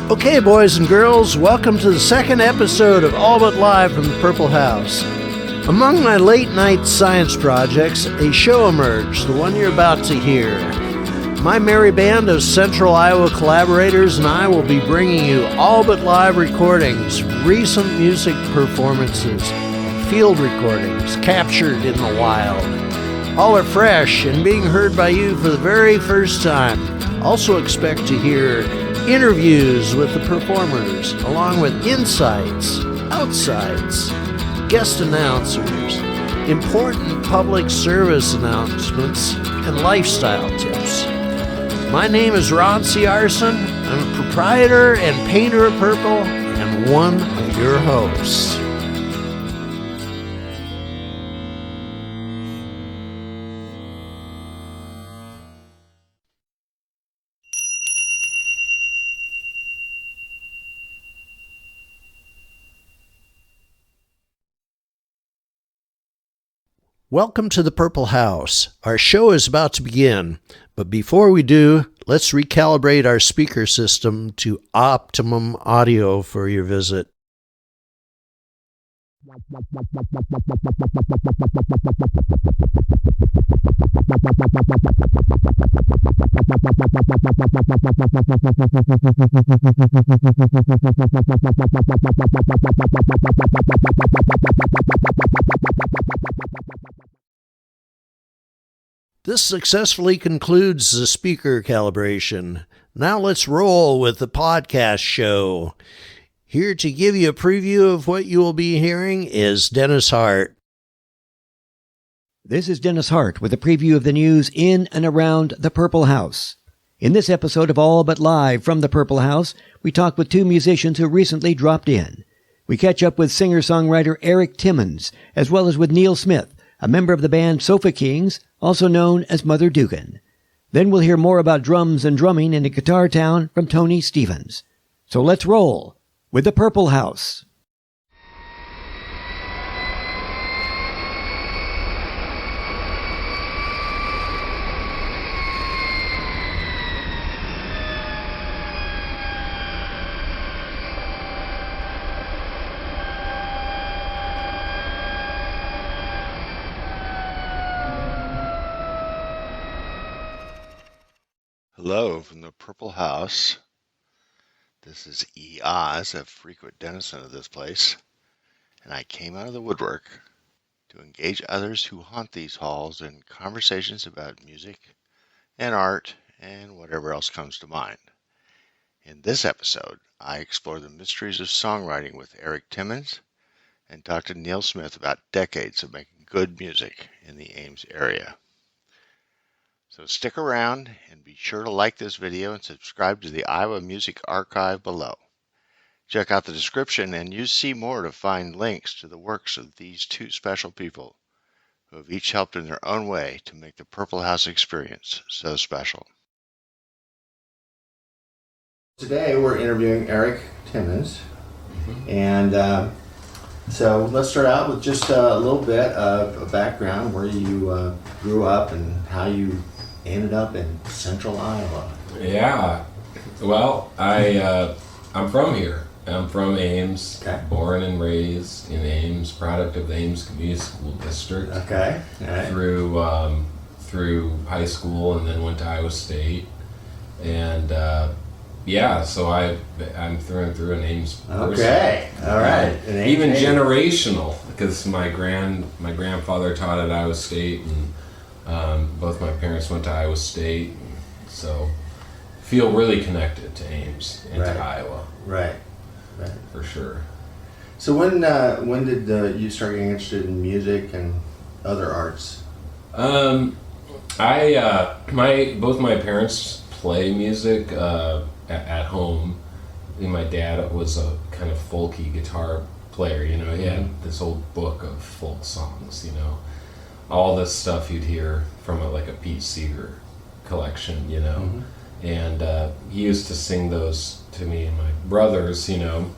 Okay, boys and girls, welcome to the second episode of All But Live from the Purple House. Among my late-night science projects, a show emerged, the one you're about to hear. My merry band of Central Iowa collaborators and I will be bringing you all but live recordings, recent music performances, field recordings captured in the wild. All are fresh and being heard by you for the very first time. Also expect to hear interviews with the performers, along with insights, outsides, guest announcers, important public service announcements, and lifestyle tips. My name is Ron C. Arson. I'm a proprietor and painter of purple and one of your hosts. Welcome to the Purple House. Our show is about to begin, but before we do, let's recalibrate our speaker system to optimum audio for your visit. This successfully concludes the speaker calibration. Now let's roll with the podcast show. Here to give you a preview of what you will be hearing is Dennis Hart. This is Dennis Hart with a preview of the news in and around the Purple House. In this episode of All But Live from the Purple House, we talk with two musicians who recently dropped in. We catch up with singer-songwriter Erik Timmons, as well as with Neil Smith, a member of the band Sofa Kings, also known as Mother Dugan. Then we'll hear more about drums and drumming in a guitar town from Tony Stevens. So let's roll with the Purple House. Hello from the Purple House. This is E. Oz, a frequent denizen of this place, and I came out of the woodwork to engage others who haunt these halls in conversations about music and art and whatever else comes to mind. In this episode, I explore the mysteries of songwriting with Erik Timmons and talk to Neil Smith about decades of making good music in the Ames area. So stick around and be sure to like this video and subscribe to the Iowa Music Archive below. Check out the description and use See More to find links to the works of these two special people who have each helped in their own way to make the Purple House experience so special. Today we're interviewing Erik Timmons, and so let's start out with just a little bit of a background where you grew up and how you ended up in Central Iowa. Yeah, well, I'm from here. I'm from Ames, Okay. Born and raised in Ames, product of the Ames Community School District. Okay. All right. Through high school, and then went to Iowa State, and so I'm through and through an Ames person. Okay. All right. An Ames Even native. generational, because my grandfather taught at Iowa State, and both my parents went to Iowa State, so feel really connected to Ames and Right. to Iowa. Right. For sure. So when did you start getting interested in music and other arts? Both my parents play music at home. And my dad was a kind of folky guitar player. He had this old book of folk songs. All this stuff you'd hear from a Pete Seeger collection. And he used to sing those to me and my brothers, and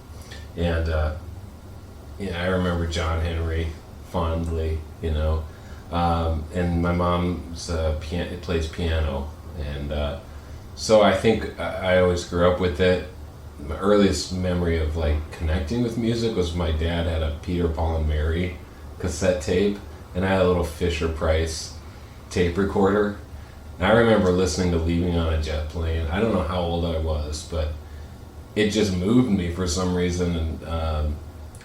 I remember John Henry fondly, and my mom's plays piano, and so I think I always grew up with it, my earliest memory of like connecting with music was my dad had a Peter, Paul and Mary cassette tape, and I had a little Fisher Price tape recorder. And I remember listening to Leaving on a Jet Plane. I don't know how old I was, but it just moved me for some reason, and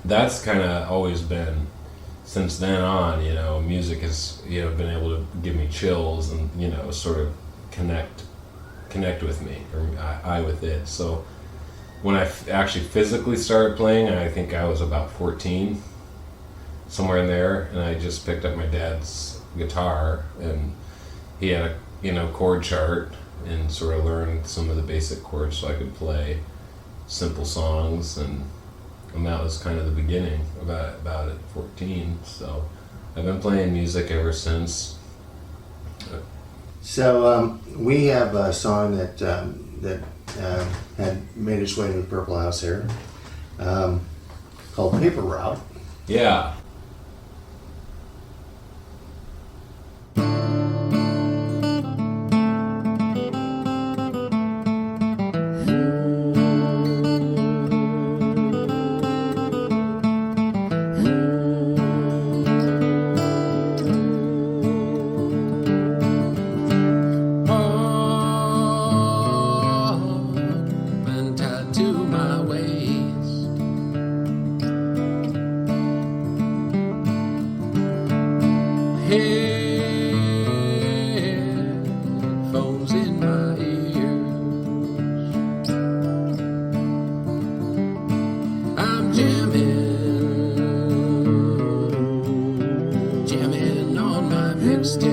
that's kind of always been, since then on, you know, music has, you know, been able to give me chills and, you know, sort of connect with me, or I with it. So when I actually physically started playing, I think I was about 14, somewhere in there, and I just picked up my dad's guitar, and he had a, you know, chord chart, and sort of learned some of the basic chords so I could play simple songs, and that was kind of the beginning about at 14. So I've been playing music ever since. So we have a song that had made its way to the Purple House here, called Paper Route. Yeah. Headphones in my ears, I'm jamming on my mixtape.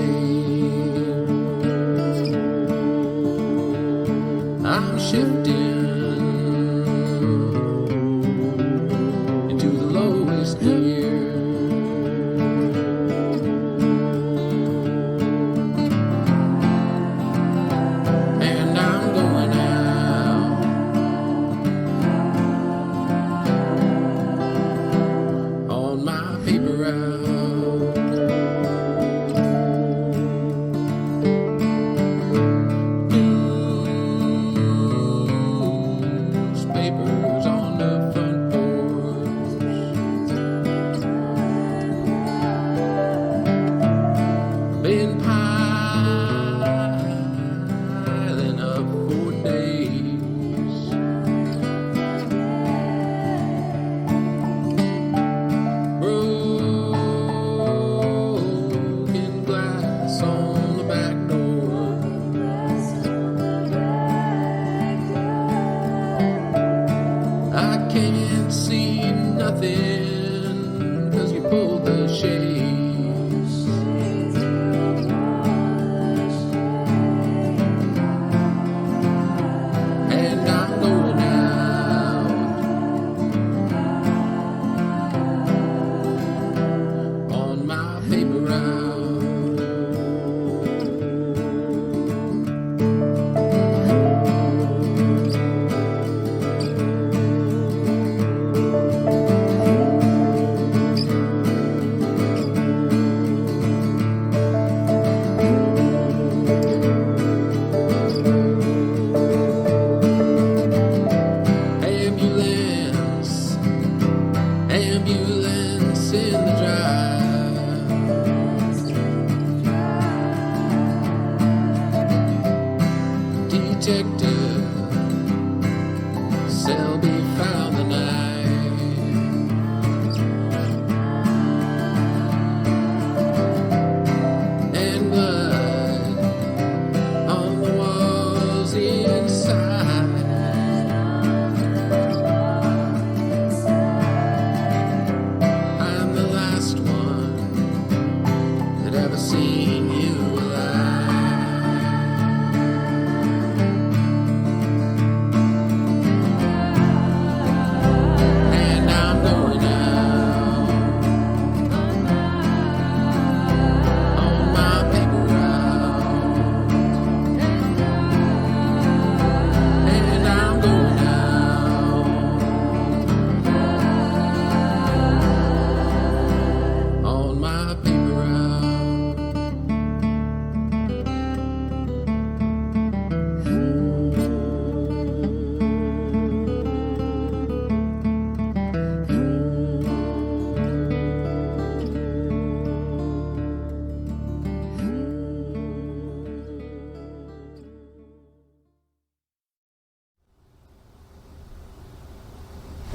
I'm shifting into the lowest gear. Newspapers on the front porch, been piling up for days. Broken glass on the back door, I can't see nothing 'cause you pulled the shades. And I'm going out on my paper route. Ambulance in the drive, detective Selby found the knife, and blood on the walls inside. I'm the last one that ever seen you alive.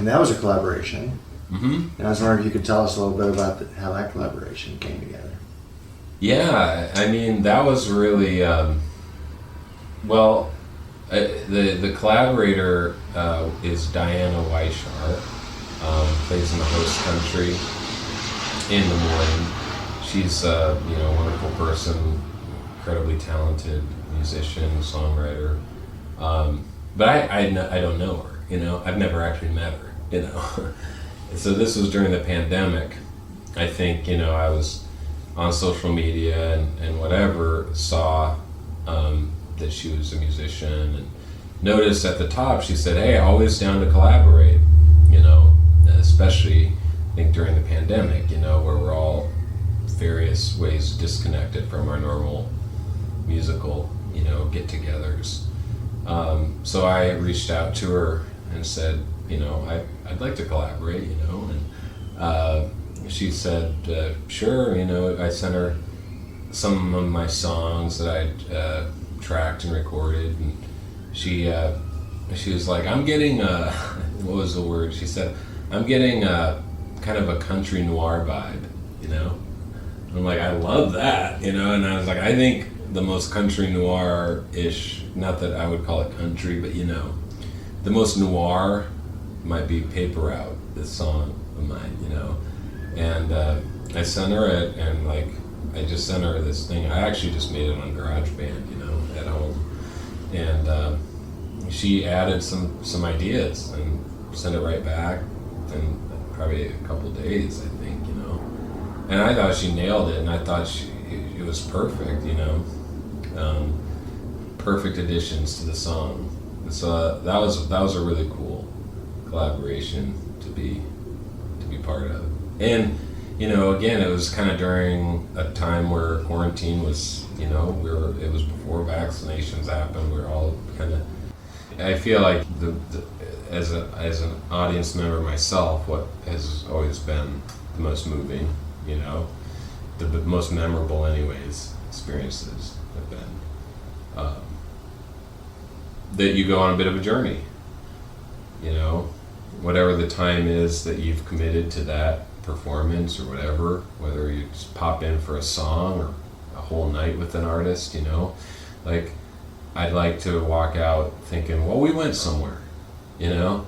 And that was a collaboration. Mm-hmm. And I was wondering if you could tell us a little bit about how that collaboration came together. Yeah, I mean, that was really, the collaborator is Diana Weishart, plays in the host country in Des Moines. She's a wonderful person, incredibly talented musician, songwriter. But I don't know her, I've never actually met her, So this was during the pandemic. I think, I was on social media and whatever, saw that she was a musician, and noticed at the top she said, "Hey, always down to collaborate," especially I think during the pandemic, where we're all various ways disconnected from our normal musical, get-togethers. So I reached out to her and said, I'd like to collaborate, and she said, sure. I sent her some of my songs that I'd tracked and recorded, and she was like, I'm getting what was the word? She said, I'm getting kind of a country noir vibe, I'm like, I love that, and I was like, I think the most country noir-ish, not that I would call it country, but the most noir might be Paper Out, this song of mine, and I sent her it, and I just sent her this thing. I actually just made it on GarageBand, at home, and she added some ideas and sent it right back in probably a couple days, I think, and I thought she nailed it, and I thought it was perfect, perfect additions to the song. So that was a really cool collaboration to be part of. And again, it was kind of during a time where quarantine was, it was before vaccinations happened. We were all kind of. I feel like as an audience member myself, what has always been the most moving, the most memorable, anyways, experiences have been that you go on a bit of a journey. Whatever the time is that you've committed to that performance or whatever, whether you just pop in for a song or a whole night with an artist, I'd like to walk out thinking, well, we went somewhere, and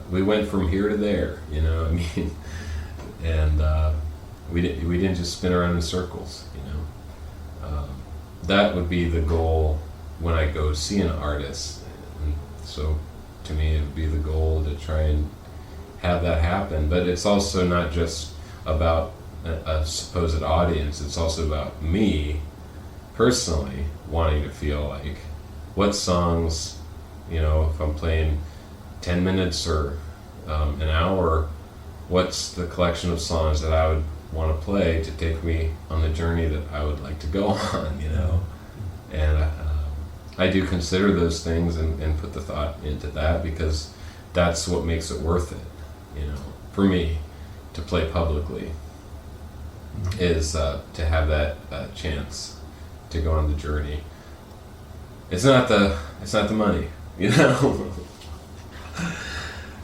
we went from here to there, and we didn't just spin around in circles, that would be the goal when I go see an artist. And so to me, it would be the goal to try and have that happen. But it's also not just about a supposed audience, it's also about me personally wanting to feel like what songs, if I'm playing 10 minutes or an hour, what's the collection of songs that I would want to play to take me on the journey that I would like to go on, and I do consider those things and put the thought into that, because that's what makes it worth it, for me to play publicly, is to have that chance to go on the journey. It's not the money,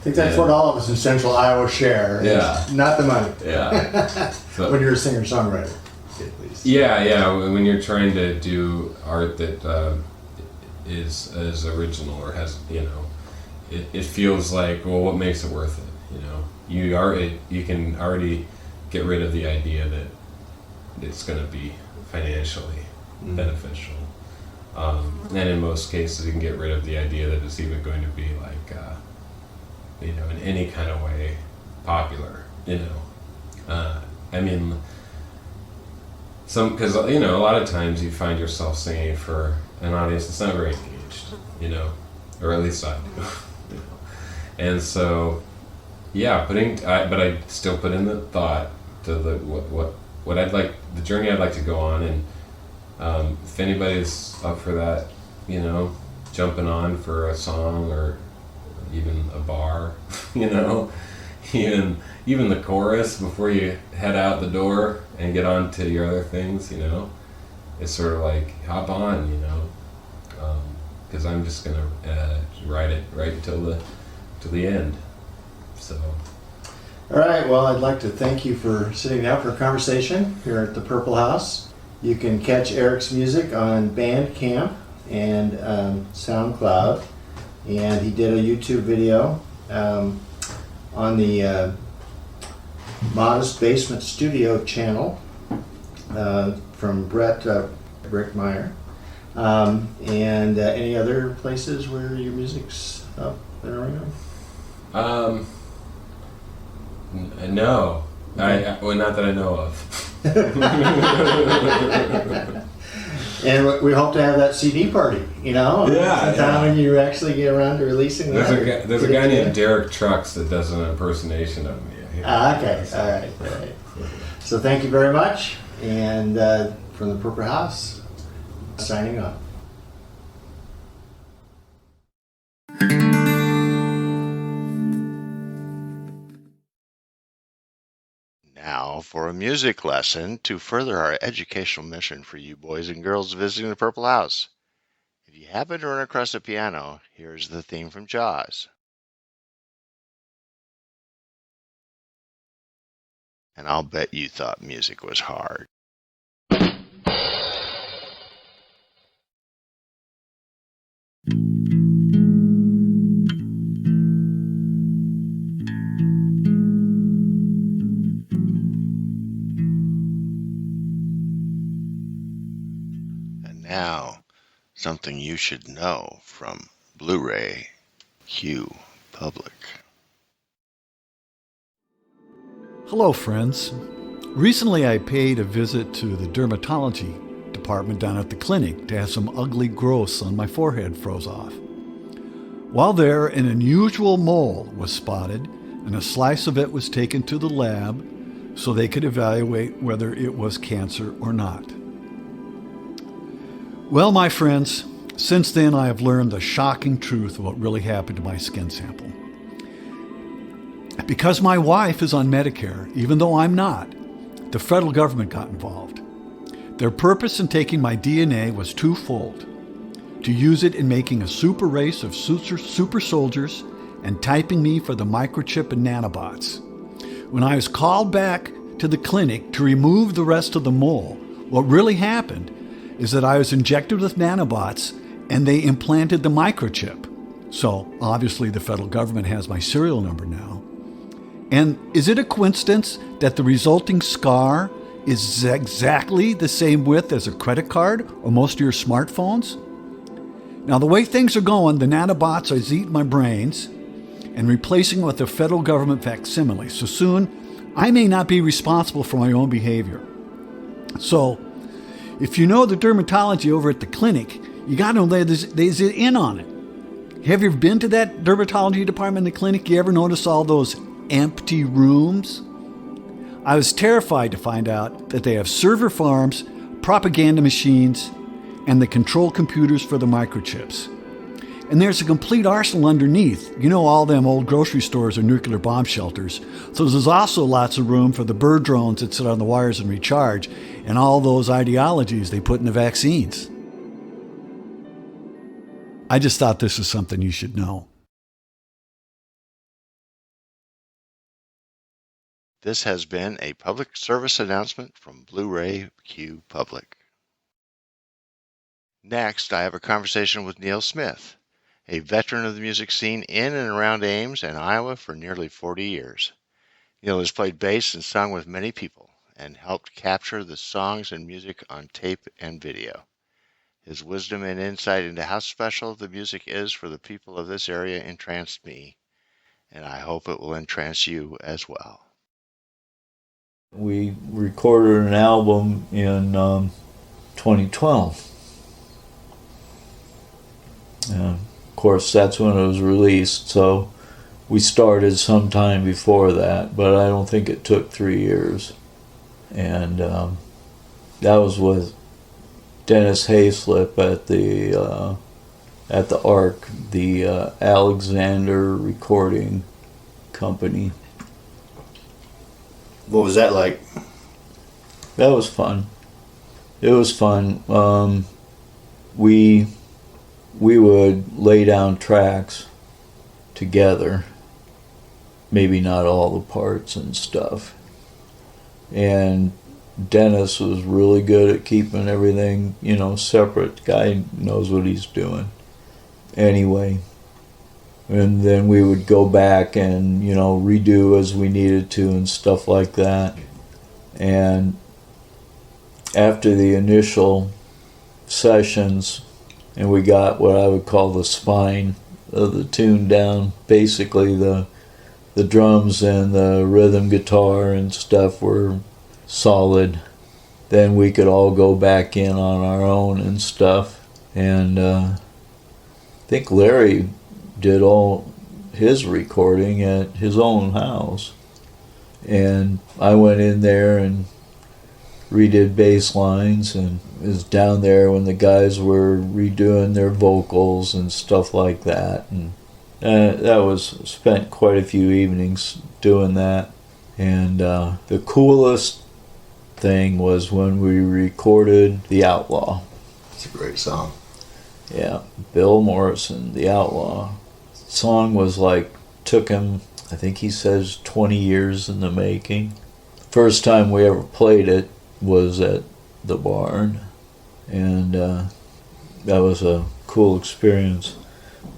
I think that's what all of us in Central Iowa share. Yeah. Not the money. Yeah. So, when you're a singer-songwriter, at least. Yeah. When you're trying to do art that is original or has, it feels like, well, what makes it worth it? You can already get rid of the idea that it's going to be financially beneficial. And in most cases, you can get rid of the idea that it's even going to be like, in any kind of way popular, because a lot of times you find yourself singing for an audience that's not very engaged, or at least I do, and so but I still put in the thought to the what I'd like, the journey I'd like to go on, and if anybody's up for that, jumping on for a song or even a bar, even the chorus before you head out the door and get on to your other things, it's sort of like hop on, because I'm just gonna ride it right until the to the end. So. All right, well, I'd like to thank you for sitting down for a conversation here at the Purple House. You can catch Erik's music on Bandcamp and SoundCloud, and he did a YouTube video on the Modest Basement Studio channel from Brett Brickmeyer. And any other places where your music's up and around? No. Well, not that I know of. And we hope to have that CD party, sometime when you actually get around to releasing that. There's a guy named Derek Trucks that does an impersonation of me. Okay, all right. So thank you very much, and from the Purple House, signing off. Now for a music lesson to further our educational mission for you boys and girls visiting the Purple House. If you happen to run across a piano, here's the theme from Jaws. And I'll bet you thought music was hard. And now, something you should know from Blu-ray Q Public. Hello, friends. Recently, I paid a visit to the dermatology department down at the clinic to have some ugly growths on my forehead froze off. While there, an unusual mole was spotted, and a slice of it was taken to the lab so they could evaluate whether it was cancer or not. Well, my friends, since then I have learned the shocking truth of what really happened to my skin sample. Because my wife is on Medicare, even though I'm not, the federal government got involved. Their purpose in taking my DNA was twofold: to use it in making a super race of super soldiers and typing me for the microchip and nanobots. When I was called back to the clinic to remove the rest of the mole, what really happened is that I was injected with nanobots and they implanted the microchip. So obviously the federal government has my serial number now. And is it a coincidence that the resulting scar is exactly the same width as a credit card or most of your smartphones? Now, the way things are going, the nanobots are eating my brains and replacing it with a federal government facsimile. So soon, I may not be responsible for my own behavior. So, if you know the dermatology over at the clinic, you got to know there's in on it. Have you ever been to that dermatology department in the clinic? You ever notice all those empty rooms? I was terrified to find out that they have server farms, propaganda machines, and the control computers for the microchips. And there's a complete arsenal underneath. You know, all them old grocery stores are nuclear bomb shelters. So there's also lots of room for the bird drones that sit on the wires and recharge, and all those ideologies they put in the vaccines. I just thought this was something you should know. This has been a public service announcement from Blu-ray Q Public. Next, I have a conversation with Neil Smith, a veteran of the music scene in and around Ames and Iowa for nearly 40 years. Neil has played bass and sung with many people and helped capture the songs and music on tape and video. His wisdom and insight into how special the music is for the people of this area entranced me, and I hope it will entrance you as well. We recorded an album in 2012. Of course, that's when it was released, so we started sometime before that, but I don't think it took 3 years. And that was with Dennis Hayslip at the ARC, the Alexander Recording Company. What was that like? That was fun. It was fun. We would lay down tracks together. Maybe not all the parts and stuff. And Dennis was really good at keeping everything, separate. The guy knows what he's doing. Anyway, and then we would go back and, redo as we needed to and stuff like that. And after the initial sessions, and we got what I would call the spine of the tune down, basically the drums and the rhythm guitar and stuff were solid, then we could all go back in on our own and stuff. And I think Larry did all his recording at his own house, and I went in there and redid bass lines and was down there when the guys were redoing their vocals and stuff like that. And that was spent quite a few evenings doing that. And the coolest thing was when we recorded The Outlaw. It's a great song. Yeah, Bill Morrison, The Outlaw. The song was took him, I think he says, 20 years in the making. First time we ever played it was at the barn, and that was a cool experience.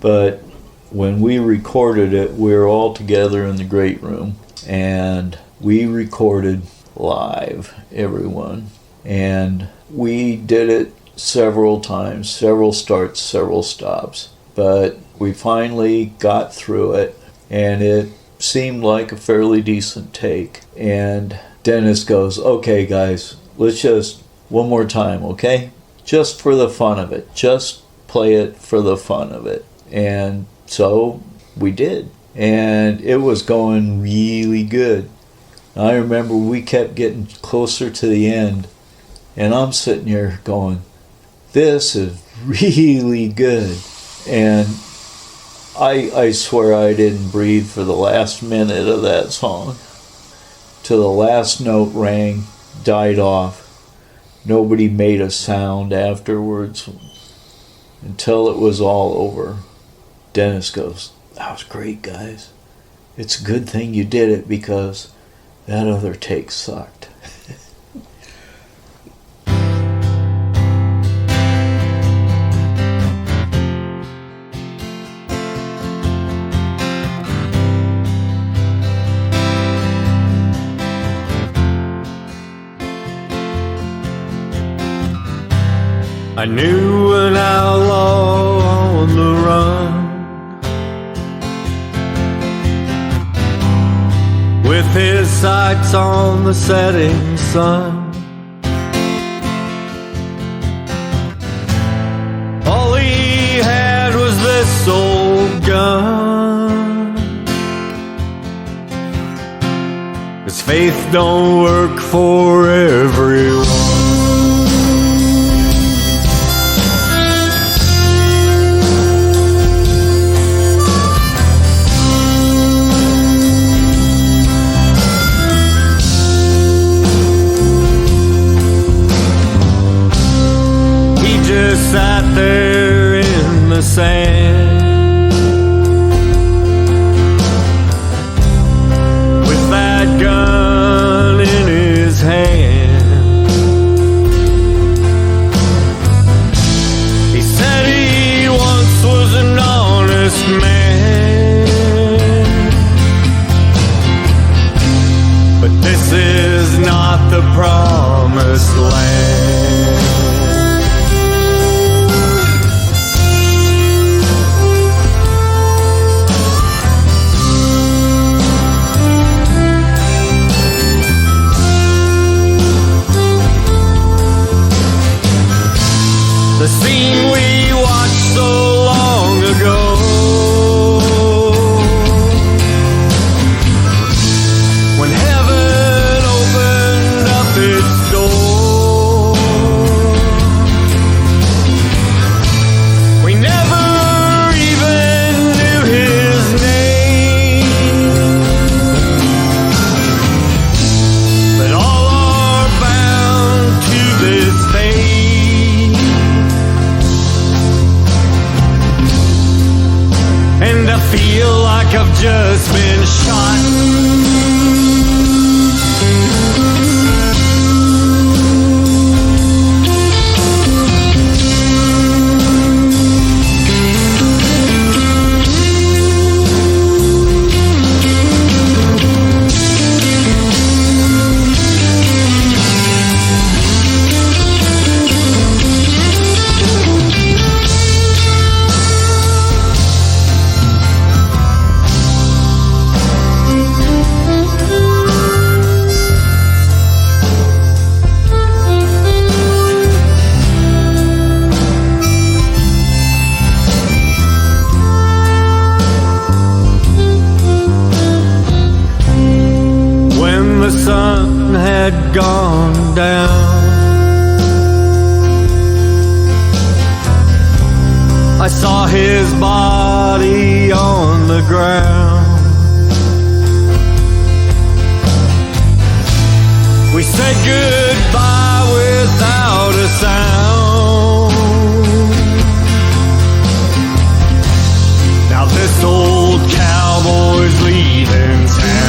But when we recorded it, we were all together in the great room, and we recorded live, everyone. And we did it several times, several starts, several stops. But we finally got through it, and it seemed like a fairly decent take. And Dennis goes, "Okay, guys, let's just one more time, okay? Just for the fun of it. Just play it for the fun of it." And so we did. And it was going really good. I remember we kept getting closer to the end, and I'm sitting here going, this is really good. And I swear I didn't breathe for the last minute of that song. Till the last note rang, died off. Nobody made a sound afterwards until it was all over. Dennis goes, "That was great, guys. It's a good thing you did it because that other take sucked." I knew an outlaw on the run, with his sights on the setting sun. All he had was this old gun. His faith don't work for everyone. Sat there in the sand with that gun in his hand. He said he once was an honest man, but this is not the promised land. The scene we watched so long ago, when heaven opened up its door. We never even knew his name, but all are bound to this fate. like I've just been shot. Gone down, I saw his body on the ground. We said goodbye without a sound. Now this old cowboy's leaving town.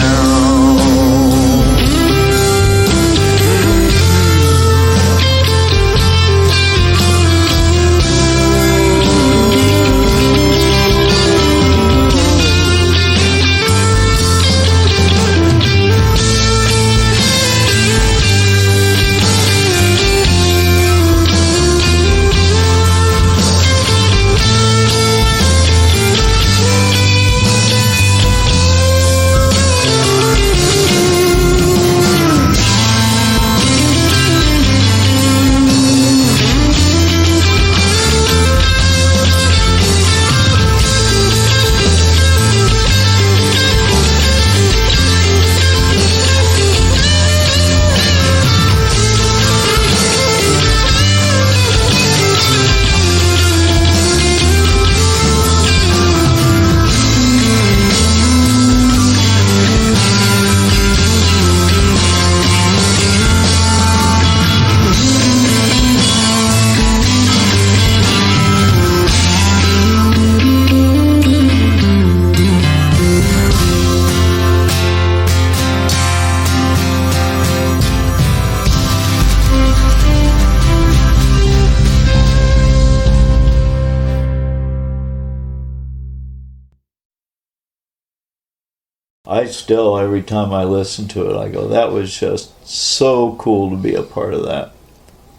I still, every time I listen to it, I go, that was just so cool to be a part of that.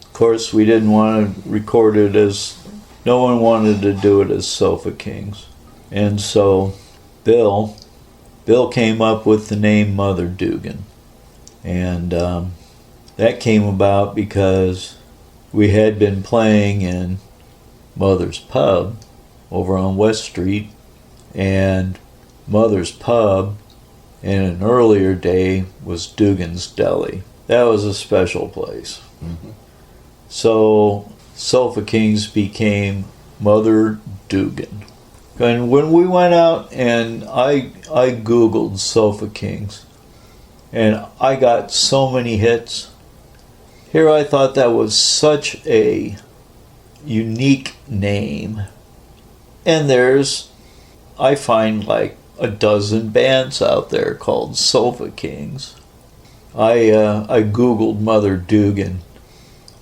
Of course, we didn't want to record it as, no one wanted to do it as Sofa Kings. And so Bill came up with the name Mother Dugan. And that came about because we had been playing in Mother's Pub over on West Street, and Mother's Pub in an earlier day was Dugan's Deli. That was a special place. Mm-hmm. So Sofa Kings became Mother Dugan. And when we went out and I Googled Sofa Kings, and I got so many hits. Here I thought that was such a unique name. And I find like a dozen bands out there called Sofa Kings. I Googled Mother Dugan.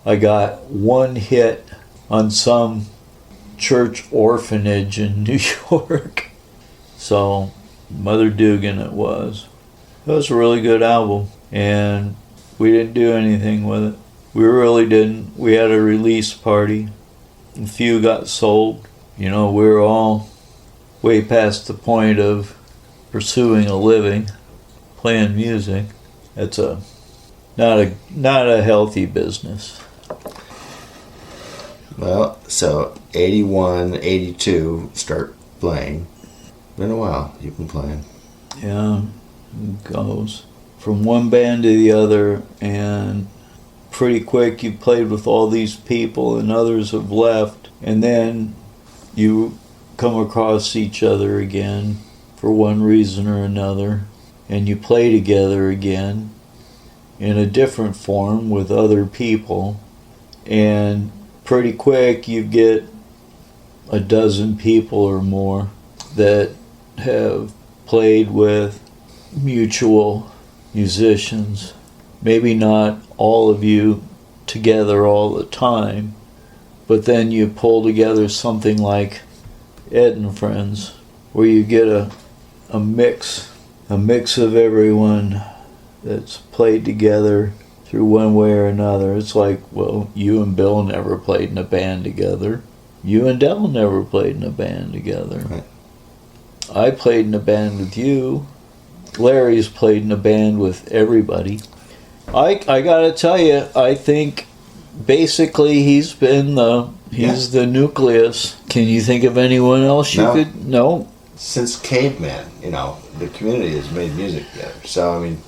I got one hit on some church orphanage in New York. So Mother Dugan it was. It was a really good album, and we didn't do anything with it. We really didn't. We had a release party. A few got sold. You know, we were all way past the point of pursuing a living, playing music. It's not a healthy business. Well, so 81, 82, start playing. Been a while you've been playing. Yeah, it goes from one band to the other, and pretty quick you played with all these people and others have left, and then you come across each other again for one reason or another, and you play together again in a different form with other people, and pretty quick you get a dozen people or more that have played with mutual musicians. Maybe not all of you together all the time, but then you pull together something like Ed and Friends, where you get a mix of everyone that's played together through one way or another. It's like, well, you and Bill never played in a band together. You and Del never played in a band together. Right. I played in a band with you. Larry's played in a band with everybody. I gotta tell you, I think basically he's been the nucleus. Can you think of anyone else you No. could? No. Since cavemen, the community has made music together. So, I mean,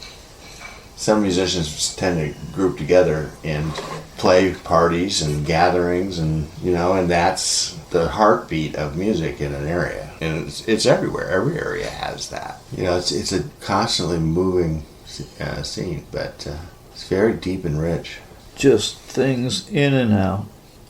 some musicians tend to group together and play parties and gatherings, and and that's the heartbeat of music in an area. And it's everywhere. Every area has that. It's a constantly moving scene, but it's very deep and rich. Just things in and out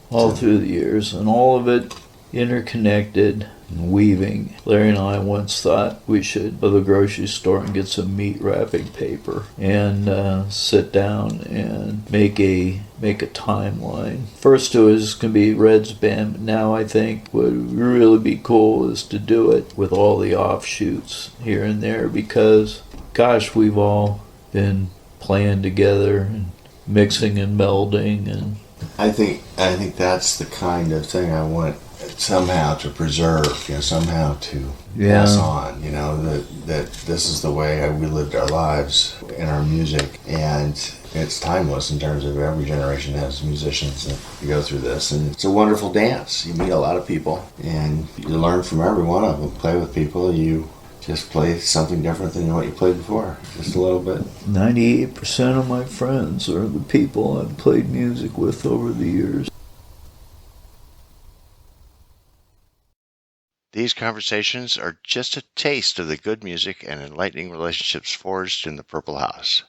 all through the years, and all of it interconnected and weaving. Larry and I once thought we should go to the grocery store and get some meat wrapping paper and sit down and make a timeline. First it was going to be Red's band, but now I think what would really be cool is to do it with all the offshoots here and there, because gosh, we've all been playing together and mixing and melding, and I think that's the kind of thing I want somehow to preserve, somehow to pass on, that this is the way we lived our lives in our music, and it's timeless in terms of every generation has musicians that go through this, and it's a wonderful dance. You meet a lot of people, and you learn from every one of them. Play with people, you just play something different than what you played before, just a little bit. 98% of my friends are the people I've played music with over the years. These conversations are just a taste of the good music and enlightening relationships forged in the Purple House.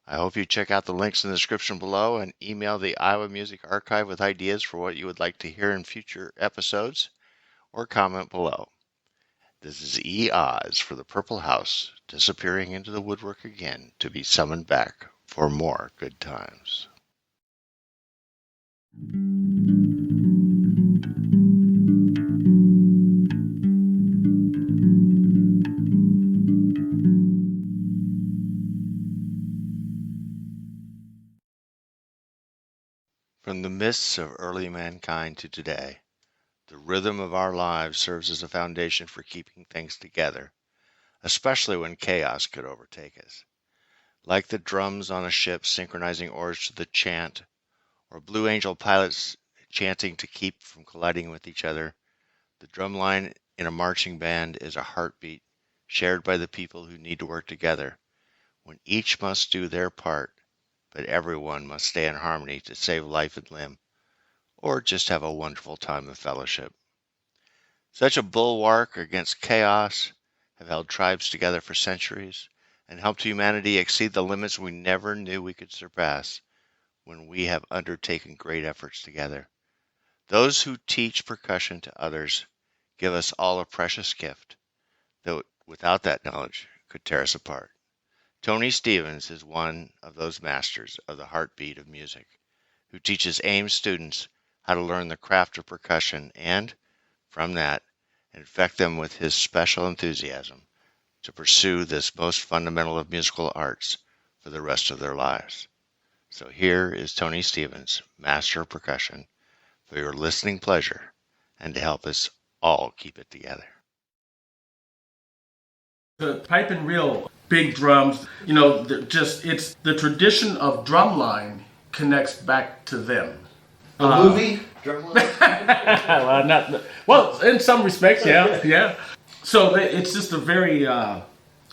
I hope you check out the links in the description below and email the Iowa Music Archive with ideas for what you would like to hear in future episodes, or comment below. This is E. Oz for the Purple House, disappearing into the woodwork again to be summoned back for more good times. From the mists of early mankind to today, the rhythm of our lives serves as a foundation for keeping things together, especially when chaos could overtake us. Like the drums on a ship synchronizing oars to the chant, or Blue Angel pilots chanting to keep from colliding with each other, the drumline in a marching band is a heartbeat shared by the people who need to work together, when each must do their part, but everyone must stay in harmony to save life and limb, or just have a wonderful time of fellowship. Such a bulwark against chaos have held tribes together for centuries and helped humanity exceed the limits we never knew we could surpass when we have undertaken great efforts together. Those who teach percussion to others give us all a precious gift, that without that knowledge could tear us apart. Tony Stevens is one of those masters of the heartbeat of music, who teaches Ames students how to learn the craft of percussion and, from that, infect them with his special enthusiasm to pursue this most fundamental of musical arts for the rest of their lives. So here is Tony Stevens, master of percussion, for your listening pleasure and to help us all keep it together. The pipe and reel, big drums, it's the tradition of drumline connects back to them. A movie? Drumline? Well, in some respects, yeah. So it's just a very,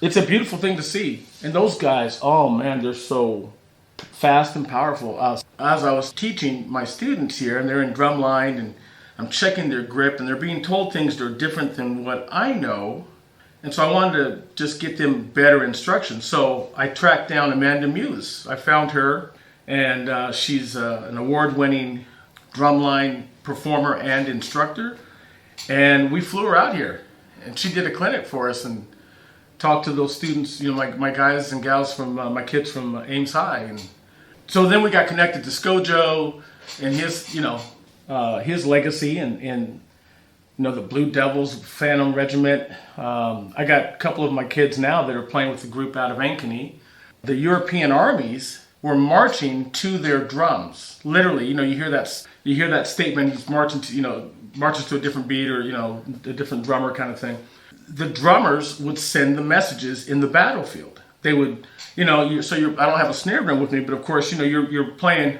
it's a beautiful thing to see. And those guys, oh man, they're so fast and powerful. As I was teaching my students here, and they're in drumline, and I'm checking their grip, and they're being told things that are different than what I know. And so I wanted to just get them better instruction. So I tracked down Amanda Muse. I found her, and she's an award-winning drumline performer and instructor. And we flew her out here, and she did a clinic for us. And talk to those students, my guys and gals from my kids from Ames High. And so then we got connected to Skojo and his legacy and the Blue Devils Phantom Regiment. I got a couple of my kids now that are playing with the group out of Ankeny. The European armies were marching to their drums. Literally, you hear that statement. He's marching to, marches to a different beat or a different drummer kind of thing. The drummers would send the messages in the battlefield. They would, I don't have a snare drum with me, but of course, you're playing.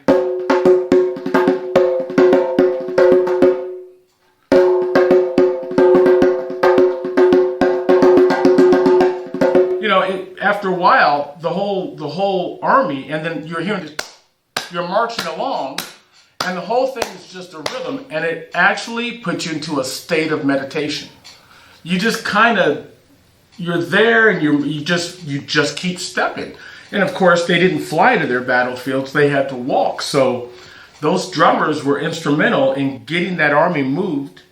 After a while, the whole army, and then you're marching along, and the whole thing is just a rhythm, and it actually puts you into a state of meditation. You just you're there, and you just keep stepping. And of course, they didn't fly to their battlefields; they had to walk. So those drummers were instrumental in getting that army moved.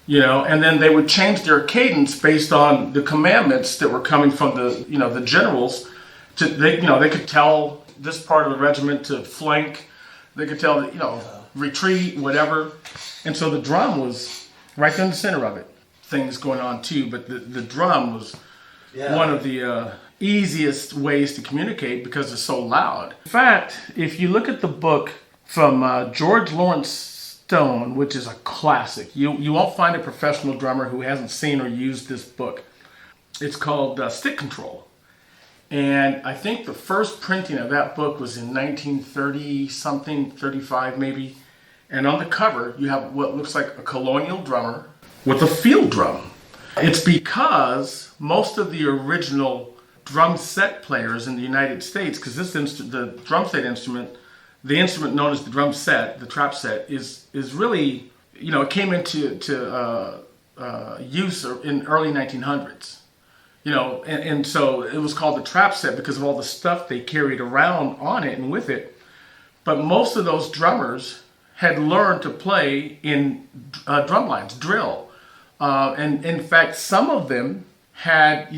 And then they would change their cadence based on the commandments that were coming from the generals. They could tell this part of the regiment to flank. They could tell, retreat, whatever. And so the drum was right there in the center of it. Things going on too, but the drum was one of the easiest ways to communicate because it's so loud. In fact, if you look at the book from George Lawrence Stone, which is a classic. You won't find a professional drummer who hasn't seen or used this book. It's called Stick Control. And I think the first printing of that book was in 1930-something, 35 maybe. And on the cover, you have what looks like a colonial drummer with a field drum. It's because most of the original drum set players in the United States, because the drum set instrument, the instrument known as the drum set, the trap set, is really, it came into use in early 1900s. And so it was called the trap set because of all the stuff they carried around on it and with it. But most of those drummers had learned to play in drum lines, drill. And in fact, some of them had,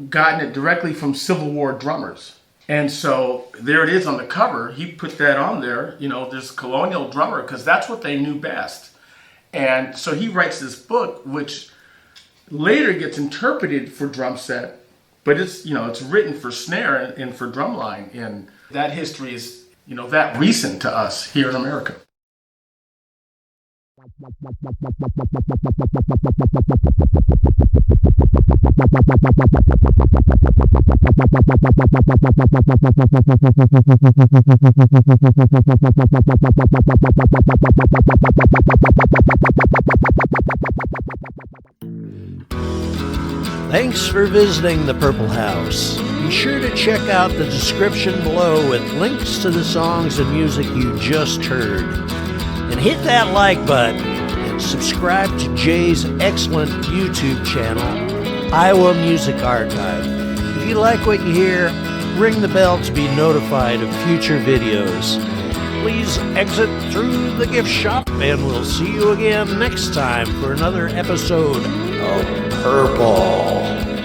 gotten it directly from Civil War drummers. And so there it is on the cover. He put that on there, this colonial drummer, because that's what they knew best. And so he writes this book, which later gets interpreted for drum set, but it's written for snare and for drumline. And that history is, that recent to us here in America. Thanks for visiting the Purple House. Be sure to check out the description below with links to the songs and music you just heard. And hit that like button and subscribe to Jay's excellent YouTube channel, Iowa Music Archive. If you like what you hear, ring the bell to be notified of future videos. Please exit through the gift shop, and we'll see you again next time for another episode of Purple.